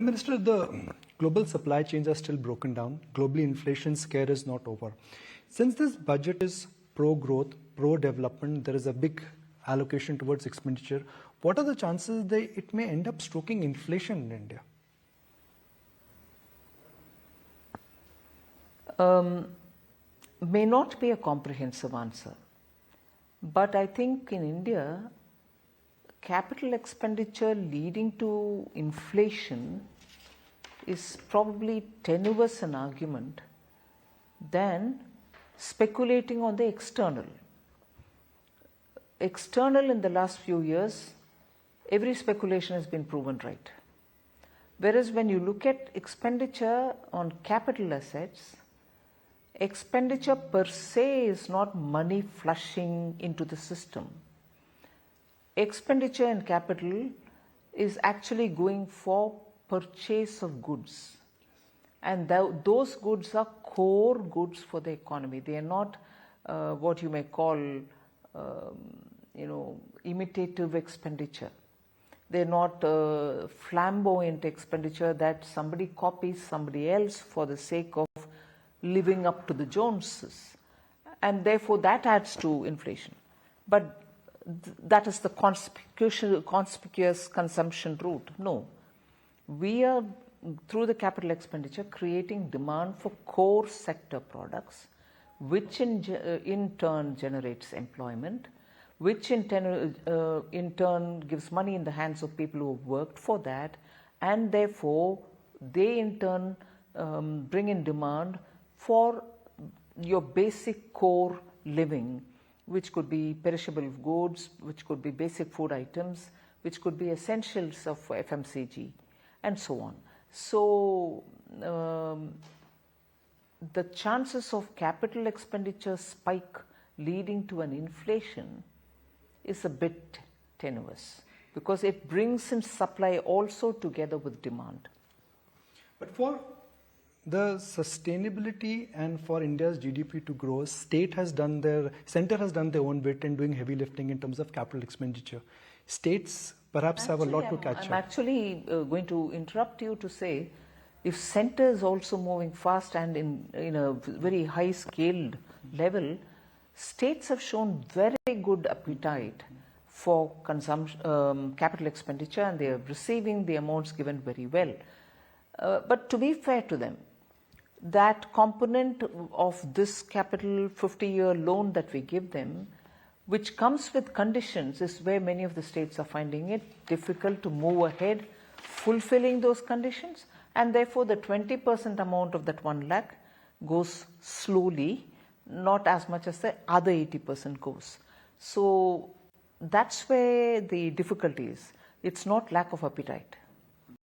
Minister, the global supply chains are still broken down. Globally, inflation scare is not over. Since this budget is pro-growth, pro-development, there is a big allocation towards expenditure. What are the chances that it may end up stoking inflation in India? May not be a comprehensive answer. But I think in India, capital expenditure leading to inflation is probably tenuous an argument than speculating on the external. External in the last few years, every speculation has been proven right. Whereas when you look at expenditure on capital assets, expenditure per se is not money flushing into the system. Expenditure in capital is actually going for purchase of goods, and those goods are core goods for the economy. They are not what you may call imitative expenditure. They're not flamboyant expenditure that somebody copies somebody else for the sake of living up to the Joneses, and therefore that adds to inflation. But that is the conspicuous consumption route. No, we are, through the capital expenditure, creating demand for core sector products, which in turn generates employment, which in turn gives money in the hands of people who have worked for that, and therefore they in turn bring in demand for your basic core living, which could be perishable goods, which could be basic food items, which could be essentials of FMCG, and so on. So the chances of capital expenditure spike leading to an inflation is a bit tenuous, because it brings in supply also together with demand. But for the sustainability and for India's GDP to grow, center has done their own bit in doing heavy lifting in terms of capital expenditure. States perhaps have a lot to catch up. I'm actually going to interrupt you to say, if center is also moving fast and in a very high scaled level, states have shown very good appetite for capital expenditure, and they are receiving the amounts given very well. But to be fair to them, that component of this capital 50-year loan that we give them, which comes with conditions, is where many of the states are finding it difficult to move ahead fulfilling those conditions, and therefore the 20% amount of that 1 lakh goes slowly, not as much as the other 80% goes. So that's where the difficulty is. It's not lack of appetite.